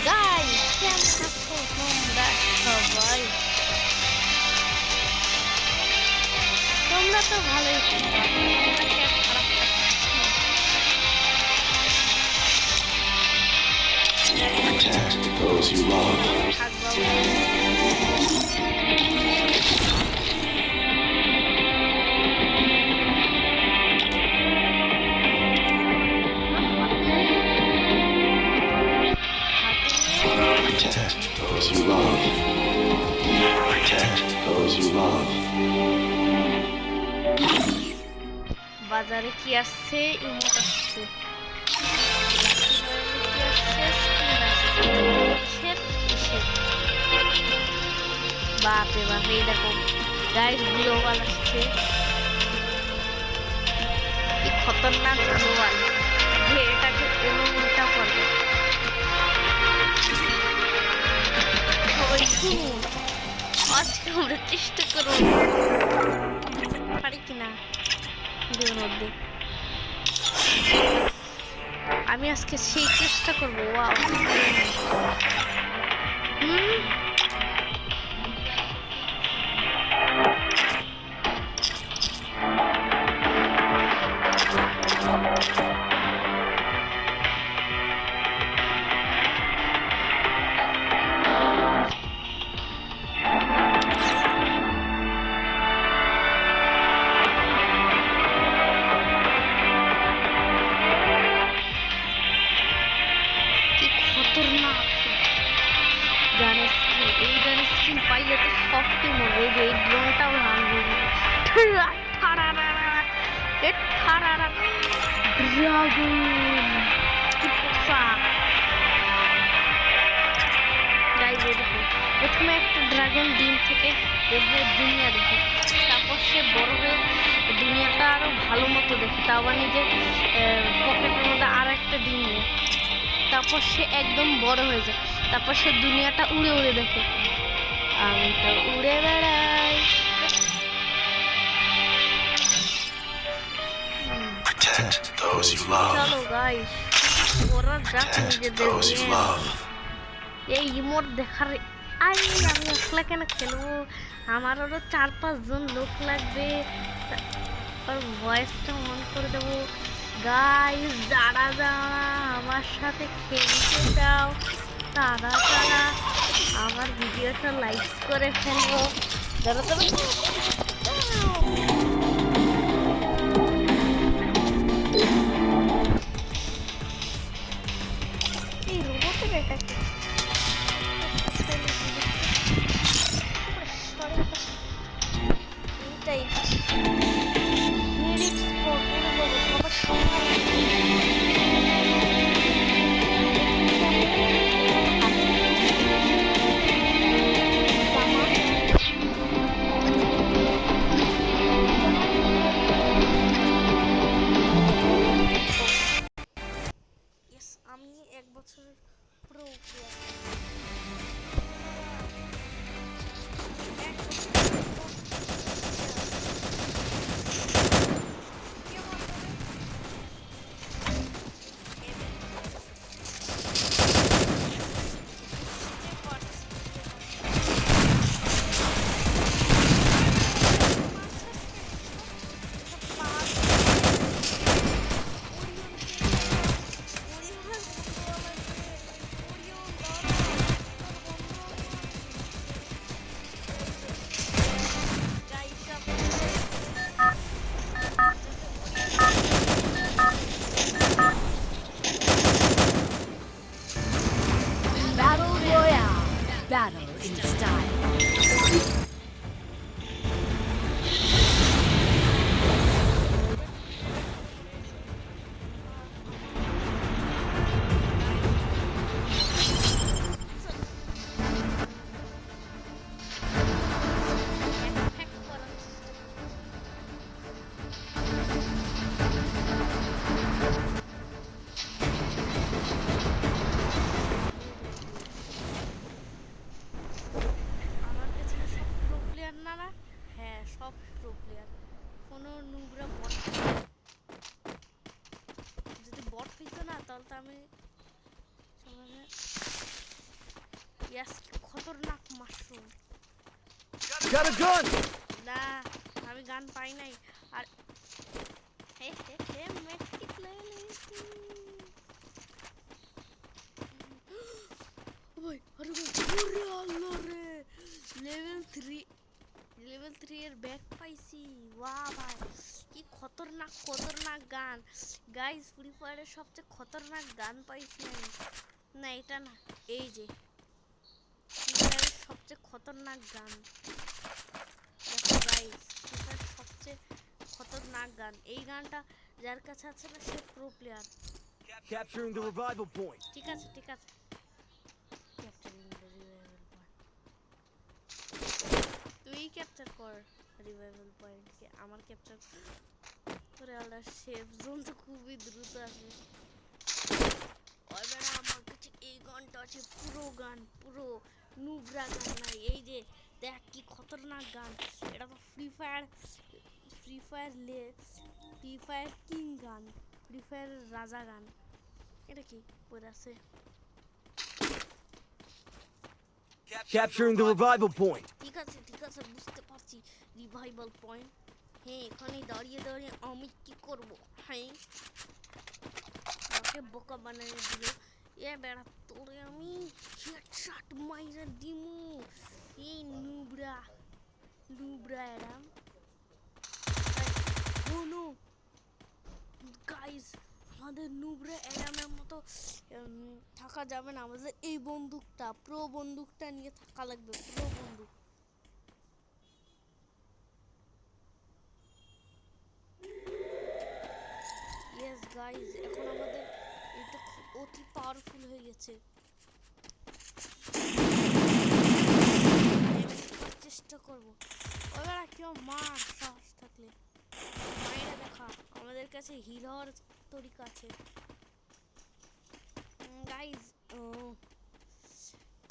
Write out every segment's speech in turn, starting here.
Guys কেমন আছো তোমরা সবাই? তোমরা তো ভালোই থাকো, তোমরা কি আর খারাপ Protect those you love. Protect those you love. Protect those you love. বাজারে কি আসছে? ইমোট আসছে, বাপরে বাপ। এই দেখো গাইস, গ্লোবাল আসছে। কি খতরনাক গ্লোবাল যে এটাকে এমন উল্টা করবে। সবাই শুনুন, আজকে আমরা চেষ্টা করবো পারি কিনা ভিডিওর মধ্যে। আমি আজকে সেই চেষ্টা করবো। ওয়াও, গানের স্কিন, এই গানের স্কিন পাইলে তো সব টিম হবে। যে এই ড্রোনটাও ভাঙবে। ড্রাগন কি পোশাক! প্রথমে একটা ড্রাগন ডিম থেকে বের হয়ে দুনিয়া দেখে, তারপর সে বড় হয়ে দুনিয়াটা আরো ভালো মতো দেখে, তা আবার নিজের পকেটের মধ্যে আর একটা ডিম নেয়। তারপর সে একদম বড় হয়ে যায়, তারপর সে দুনিয়াটা উড়ে উড়ে দেখে। আমি তো উড়ে বেড়াই। চলো গাইস, ওরা যাক নিজেদের এই ইমোট দেখার। আমি একলা কেন খেলবো? আমার আরো 4-5 জন লোক লাগবে। আর ভয়েসটা অন করে দেবো। গাইস, যারা যারা আমার সাথে খেলতে চাও তারা তারা আমার ভিডিওটা লাইক করে ফেলবো। যারা তারা এই রোবটের এটাকে এইটাই আমি 1 বছরের pro player. Battle in style. সব প্রো প্লেয়ার। কোনো নোংরা বট যদি বট হইতো না তাহলে তো আমি ইয়াস খতরনাক মাশরুম Got a gun! না আমি গান পাই নাই আর হে হে হে মেট্রিক লেভেল ওই আরে ওরে আল্লাহ রে লেভেল 3 এর ব্যাগ পাইছি ওয়াও ভাই কি খতরনাক গান গাইস ফ্রি ফায়ারের সবচেয়ে খতরনাক গান পাইছি আমি না এটা না এই যে ফ্রি ফায়ারের সবচেয়ে খতরনাক গান দেখো গাইস ফ্রি ফায়ারের সবচেয়ে খতরনাক গান এই গানটা যার কাছে আছে না সে pro player Capturing the revival point. ঠিক আছে ক্যাপ্চারিং দ্য রিভাইভাল পয়েন্ট তুই ক্যাপচার কর রিভাইভাল পয়েন্টকে আমার ক্যাপচার করে আলাদা সেফ জোন তো খুবই দ্রুত আসে ওই বেড়া আমার কাছে এই গানটা আছে পুরো নুবরা গান নাই এই যে দেখ কি খতরনাক গান এটা তো ফ্রি ফায়ার কিং গান ফ্রি ফায়ার রাজা গান এটা কি পড়ে আছে Capturing the revival point. ঠিক আছে বুঝতে পারছি রিভাইভাল পয়েন্ট হ্যাঁ এখানে দাঁড়িয়ে আমি কি করব হ্যাঁ আমাকে বোকা বানিয়ে দিল এ বেড়া তোরে আমি হেডশট মাইরা দিমু এই নুবরা এরা নো গাইস আমাদের নুবরা এরামের মতো থাকা যাবে না আমাদের এই বন্দুকটা প্রো বন্দুকটা নিয়ে থাকা লাগবে প্রো বন্দুক ইয়েস গাইস এখন আমাদের এটা অতি পাওয়ারফুল হয়ে গেছে চেষ্টা করবো ওরা কেউ মার সাহস থাকলে মায়েরা দেখা আমাদের কাছে হিল হওয়ার তরিকা আছে গাইস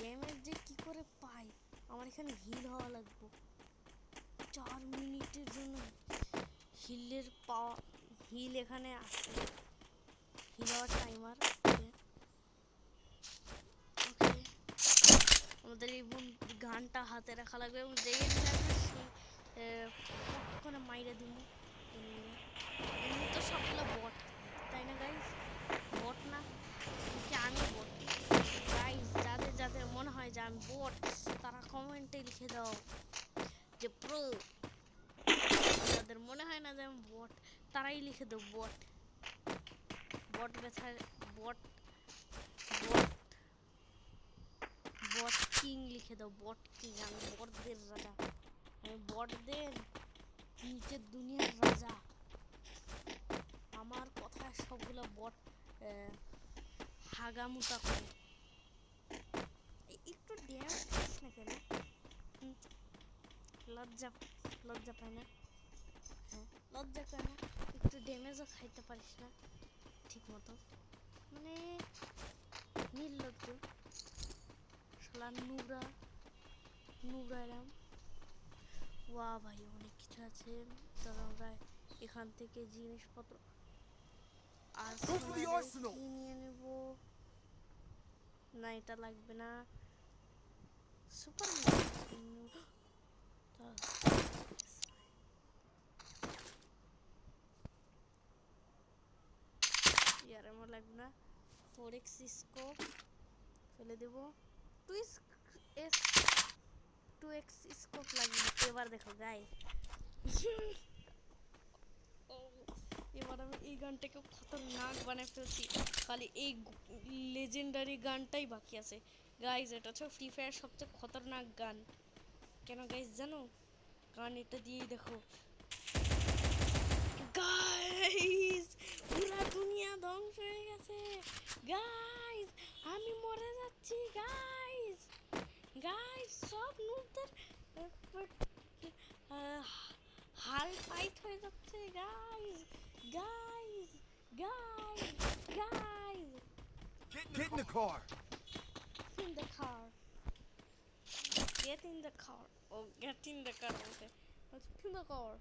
ড্যামেজ যে কি করে পাই আমার এখানে হিল হওয়া লাগবে 4 মিনিটের জন্য হিল এখানে আসে হিল হওয়ার টাইমার ওকে আমাদের এই গানটা হাতে রাখা লাগবে এবং যেই ওখানে মাইরা দিব এমনি তো সবগুলো বট তাই না গাইস বট না আমি বট গাইস যাদের মনে হয় যে আমি বট তারা কমেন্টে লিখে দাও যে প্রো যাদের মনে হয় না যে আমি বট তারাই লিখে দাও বট বেচার বট কিং লিখে দাও বট কিং আমি বটদের রাজা আমি বটদের নিচের দুনিয়ার রাজা আমার কথায় সবগুলো বট হাগামুতা করে একটু ড্যামেজ খাস না কেন লজ্জা পায় না হ্যাঁ লজ্জা কেন একটু ড্যামেজও খাইতে পারিস না ঠিক মতো মানে নির্লজ্জ শালা নুবরা এরাম ওয়া ভাই অনেক কিছু আছে তবে আমরা এখান থেকে জিনিসপত্র নিয়ে নেব না এটা লাগবে না সুপার ইয়ার আমার লাগবে না 4x স্কোপ ফেলে দেব 2x স্কোপ লাগবে এবার দেখো গাইস এবার আমি এই গানটাকে খতরনাক বানিয়ে ফেলছি খালি এই লেজেন্ডারি গানটাই বাকি আছে গাইস এটা হচ্ছে ফ্রি ফায়ার সবচেয়ে খতরনাক গান কেন গাইস জানো গান এটা দিয়েই দেখো গাইস পুরা দুনিয়া ধ্বংস হয়ে গেছে গাইস আমি মরে যাচ্ছি গাইস সব নুবদের হাল টাইট হয়ে যাচ্ছে guys Get in the car. in the car get in the car oh get in the car okay let's in the car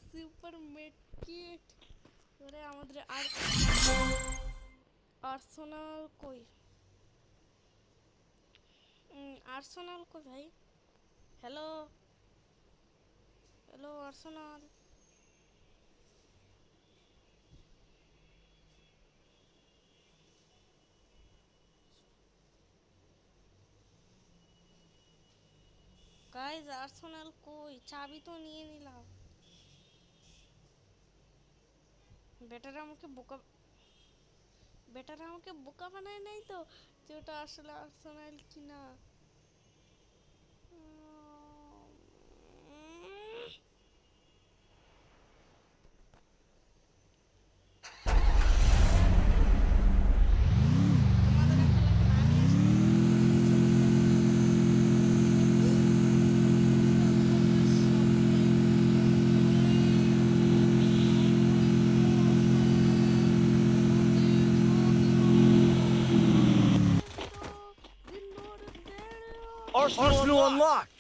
super medkit তাহলে আমাদের আর আর্সেনাল কই? আর্সেনাল কই ভাই? Hello hello Arsenal. Guys Arsenal কই? চাবি তো নিয়ে নিলাম। বেটারা আমাকে বোকা বানায় নাই তো যে ওটা আসলে আর্সেনাল কিনা। তোমাদের একটা লাগে না নিয়ে Arsenal unlocked.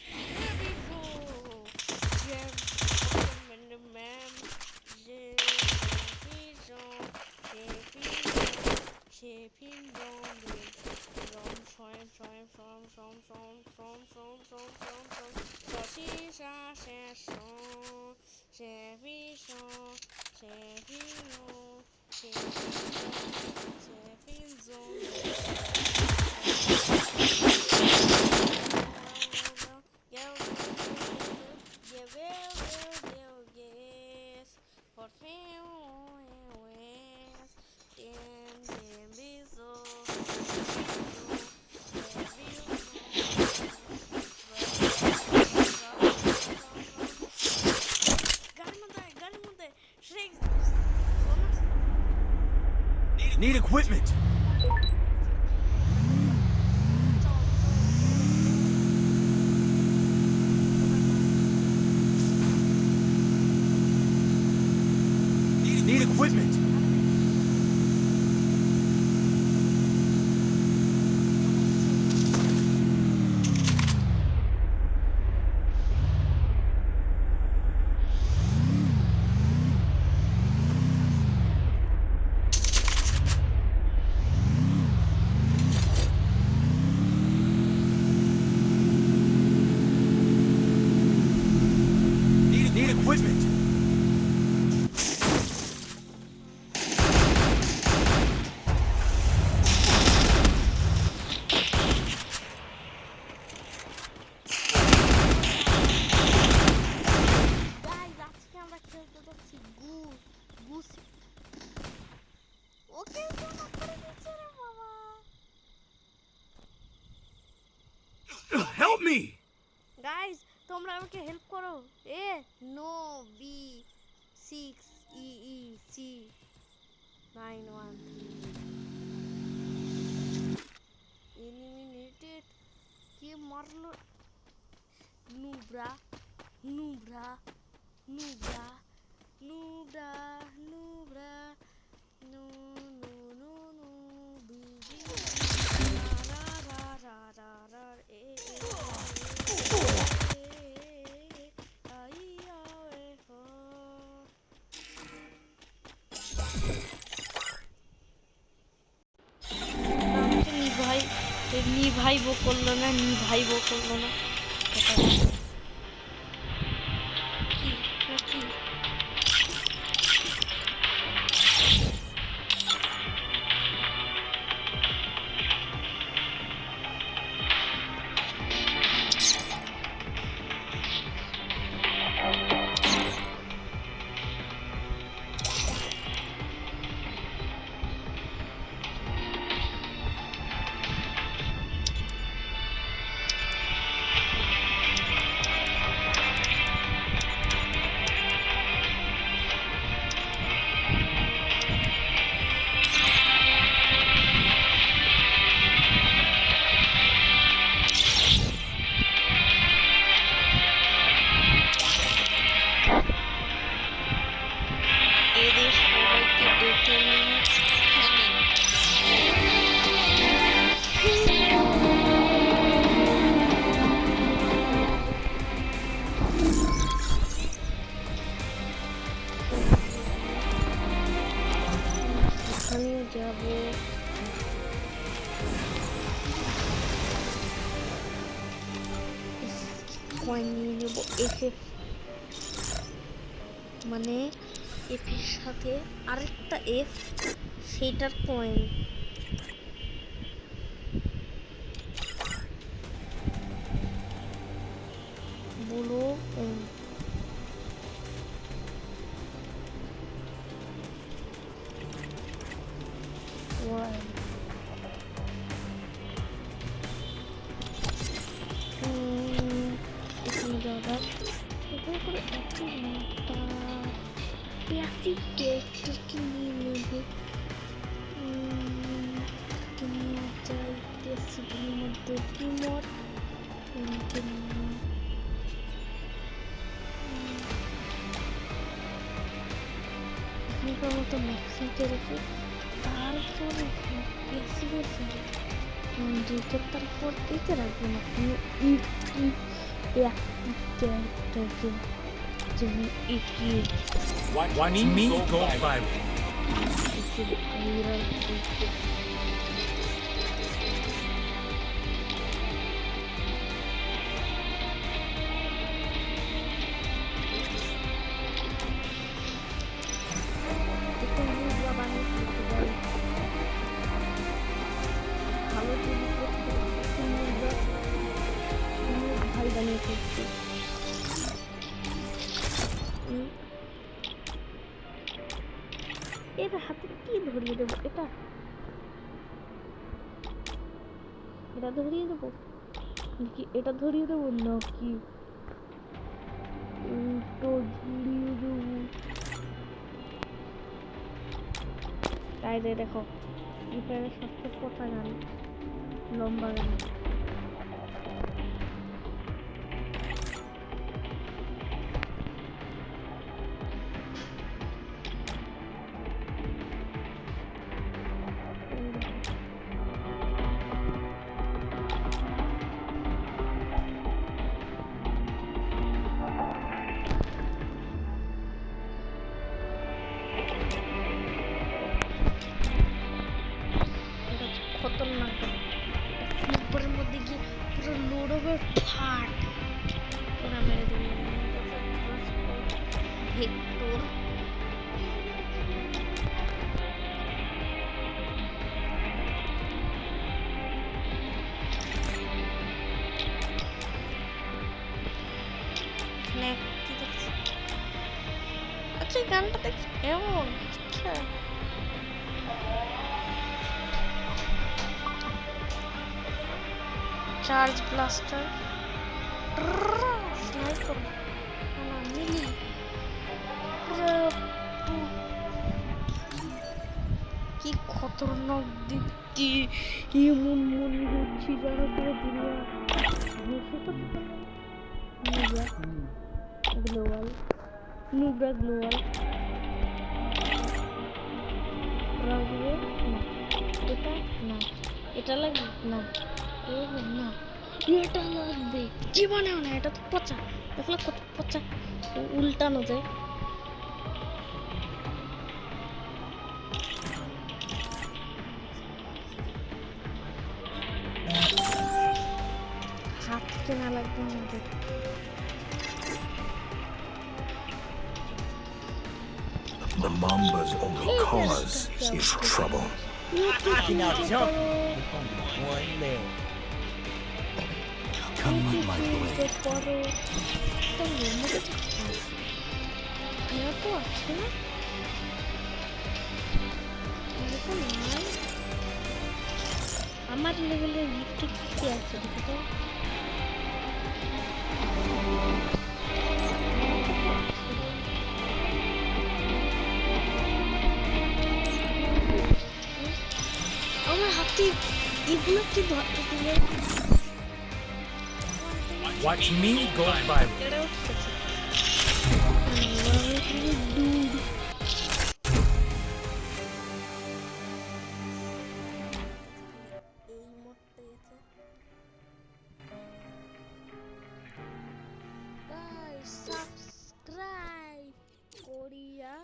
Need equipment. Need equipment. Need equipment. Guys আজকে আমরা খেলতে যাচ্ছি গুস। ওকে জমা করে দিচ্ছে রে বাবা। Help me. গাইজ তোমরা আমাকে হেল্প করো। No B 6EEC 913 eliminated. কে মারলো? নুব্রা নুব্রা নুব্রা নুব্রা নুব্রা নু নু নু নু বি বি রা রা রা রা রা এ আইয়া এ হো। আমাকে নিভাইবো করলো না এটা কি নাকি? যাব কয়েন নিয়ে নেব এফএফ মানে এফ এর সাথে আরেকটা এফ সেটার কয়েন বলো এখানে যাওয়া যাক এখানে করে এত মোটা প্যাসিভ ক্যারেক্টারকে নিয়ে নেব নিয়ে যাই প্যাসিভের মধ্যে টিমর এখানকার মতো ম্যাক্সিমকে রেখে তারপরে প্যাসিভের দুটো তারপর এতে রাখবো না কোনো অ্যাক্টিভ ক্যারেক্টারকে যেমন একে Watch me go viral. ভাই বানিয়ে ফেলছি এর হাতে কি ধরিয়ে দেবো এটা ধরিয়ে দেবো নাকি এটা ধরিয়ে দেবো নাকি ধরিয়ে দেবো তাই দেখো এবারে সবচেয়ে কথা গান লম্বা গান খতরনাক উপরের মধ্যে গিয়ে পুরো লোডবে ফাট ওরা মেরে দেবে ভেক্টর এখানে কি দেখছি আচ্ছা এই গানটা দেখছি এমন আচ্ছা চার্জ ব্লাস্টার স্নাইপার না মিলি কি খতরনাক দেখতে এমন মনে হচ্ছে যারা পুরো দুনিয়া বসে করতে গ্লোবাল নুব্রা গ্লোবাল রাজবে না এটা না এটা লাগবে না না এটা লাগবে জীবনেও না এটা তো পচা দেখলে কত পচা উল্টানো যায় হাত কেনা লাগবে আমাদের The Mamba's only cause is trouble. I can now jump with only one leg. Come with my blade. আমার লেভেলের গিফট কি আছে দেখো তো আমার হাতে এগুলো কি ধরতে দিলে Watch me go viral. Subscribe Korea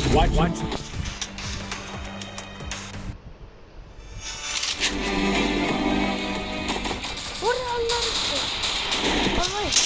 Watch. ওরে আল্লাহ alright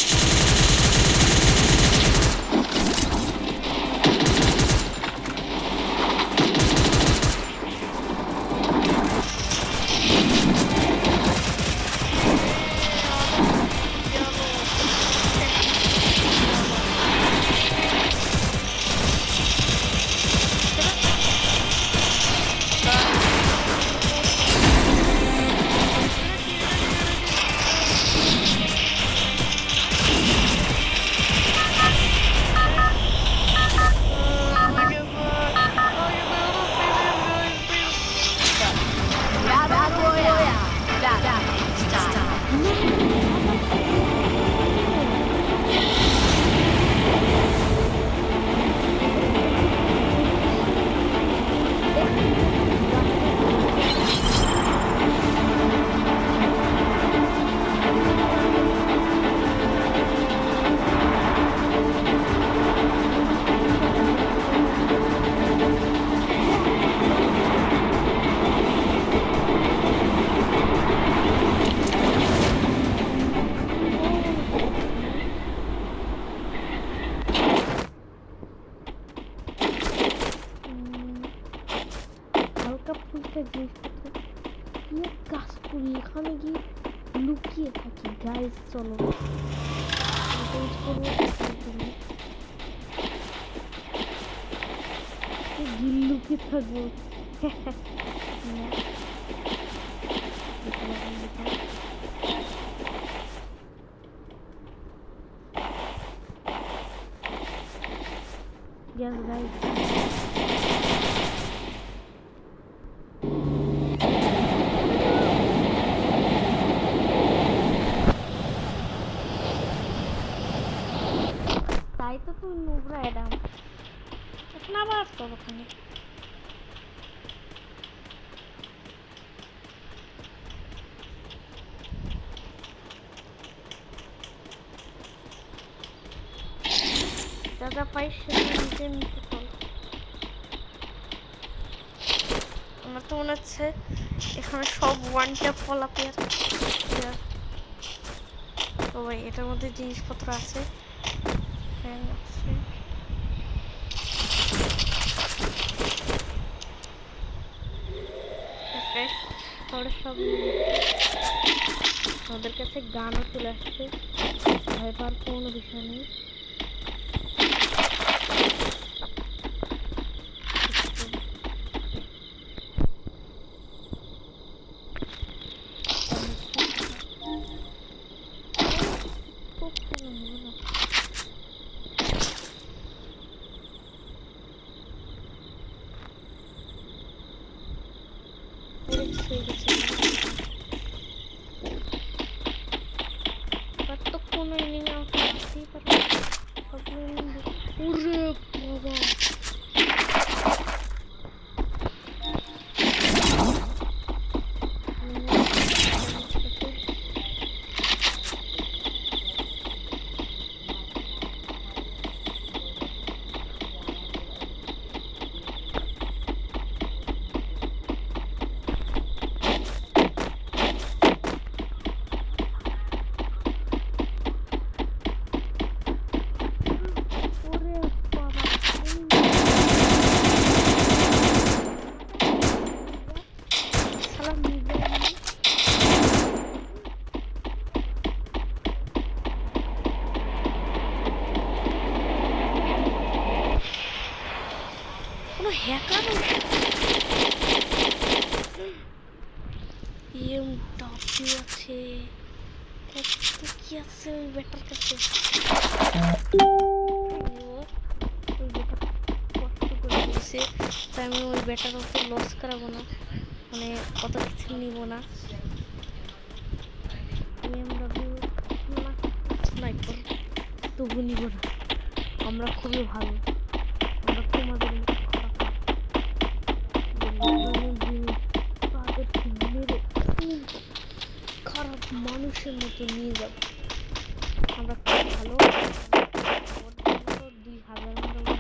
Battle Royale. Battle style. হালকা ফুলকা জিনিসপত্র কি কাজ করি এখানে গিয়ে লুকিয়ে থাকি গাইস চলো চেঞ্জ করবো লুকিয়ে থাকবো Yes, guys. তাই তো তুই নোংরা এডাম এখন আবার তোর ওখানে যা পাইস সেটা নিচে নিচে চল আমার তো মনে হচ্ছে এখানে সব ওয়ান ট্যাপ ফলা পেয়ার তো ভাই এটার মধ্যে জিনিসপত্র আছে ফ্যান আছে সব আমাদের কাছে গানও চলে আসছে ভয় পাওয়ার কোনো বিষয় নেই আমি ওই ব্যাটার ওকে লস করাবো না মানে কত কিছু নিব না স্নাইপার তবু নিব না আমরা খুবই ভালো আমরা তোমাদের মতো খারাপ মানুষের মতো নিয়ে যাব আমরা খুব ভালো 2000 আমরা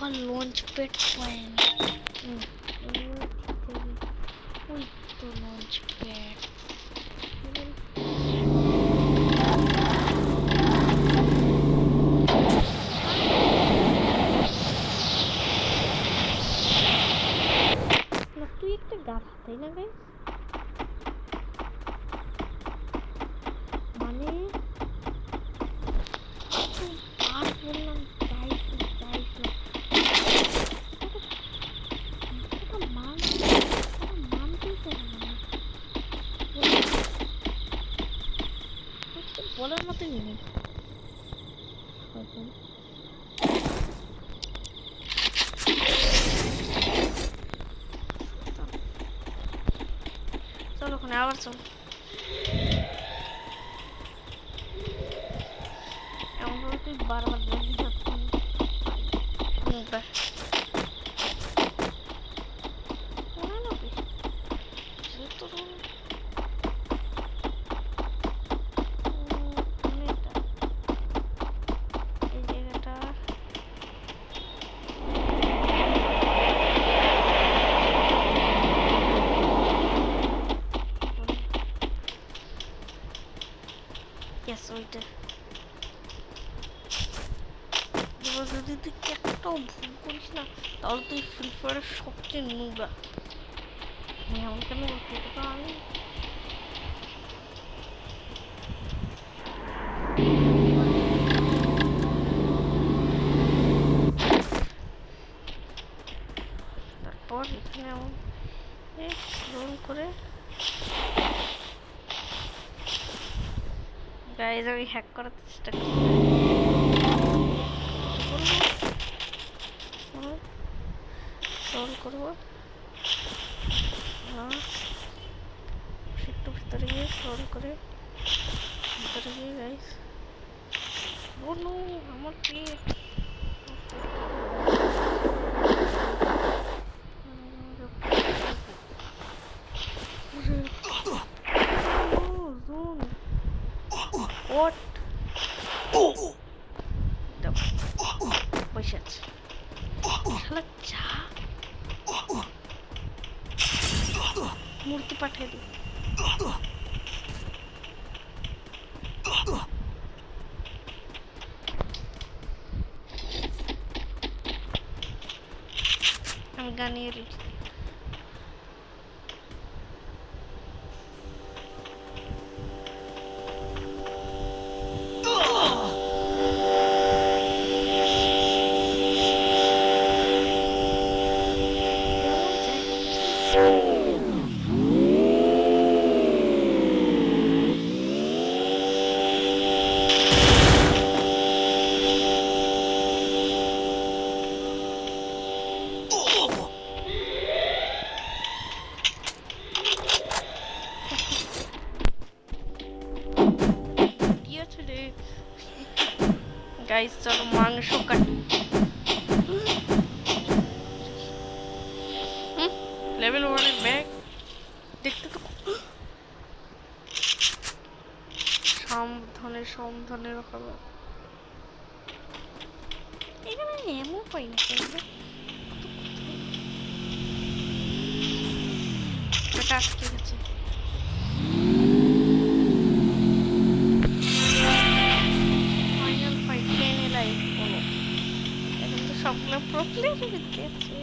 আবার লঞ্চ প্যাড পয়েন্ট। ওই তো লঞ্চ প্যাড। তুই একটা গাছ তাই না গাই, মানে আর বললাম যাইস যাইস মানতেই চায় না, বলার মতোই নেই। চলো ওখানে আবার চল, এমন করে তুই বারবার দেখবি মুখটা এই জায়গাটা Yes, ওইটা এবার যদি তুই একটাও ভুল করিস না তাহলে তুই ফ্রি ফায়ারের সবচেয়ে নোংরা। এমন কেন বলছি, এটা তো আমি তারপর এখানে এমন রোল করে গাইজ আমি হ্যাক করার চেষ্টা করি, রোল করবো একটু ভিতরে গিয়ে রোল করে ভিতরে গিয়ে গাইজ বলো আমার কি What? বসে আছে শালা, যা মূর্তি পাঠিয়ে দিই। আমি গানিয়ে রেখি। গাইস চলো মাংস কাটি। লেভেল 1 এর ব্যাগ দেখতে তো সাবধানে সাবধানে রাখা যায়। এখানে এমন পাই না এটা আটকে গেছে। সবগুলো প্রক্রিয়া দিতেছে।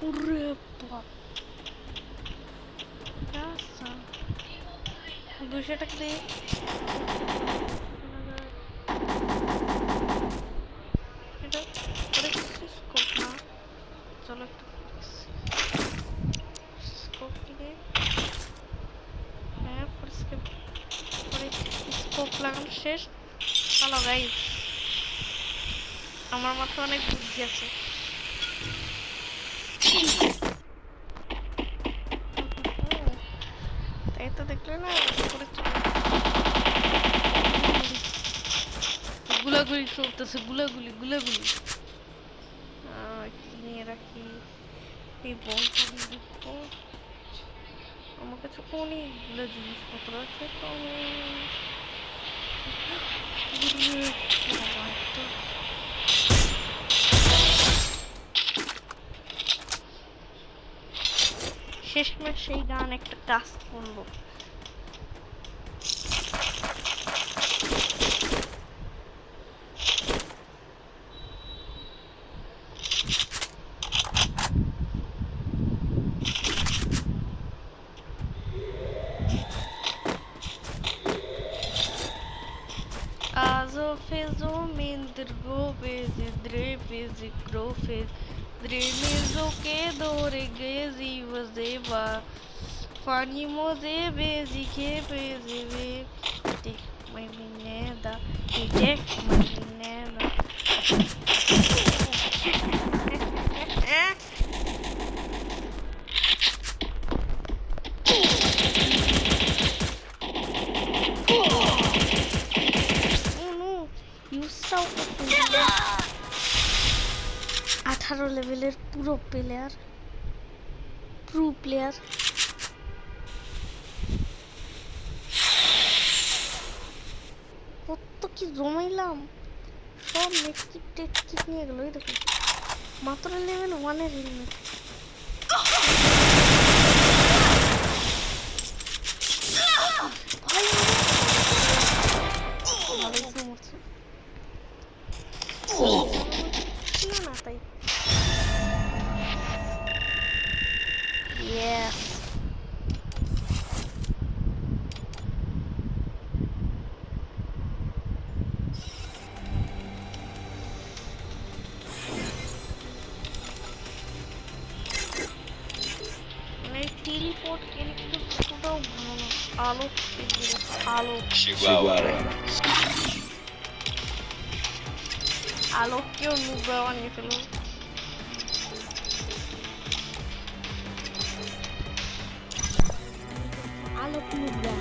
ওরে বাবা 200 টাকা দিয়ে এটা করে স্কোপ না, চলো একটু স্কোপ কিনে হ্যাঁ স্কোপ লাগানো শেষ। চলো গাইস আমার মাথায় অনেক বুদ্ধি আছে। তাই তো দেখলে না গুলাগুলি চলতেছে, গুলাগুলি নিয়ে রাখি। এই বলটা আমার কাছে অনেকগুলো জিনিসপত্র আছে, তো আমি শেষমেশ সেই গান একটা কাজ করলো। Also fezzo mentre gofes drefes grofes dremezo que dore gezi vazeva fani moze bezi que bezi ve te mai mineda te mai mineda ইউসাও 18 লেভেলের পুরো প্লেয়ার কত কি জমাইলাম, সব মেটকিট টেটকিট নিয়ে গেল। এই দেখো মাত্র লেভেল 1 এর হেলমেট। না তাই Yes. মানে টেলিপোর্ট কিন্তু পুরো ভালো না। আলোক আলোককেও নুবা বানিয়ে ফেলো। Alok Nubra.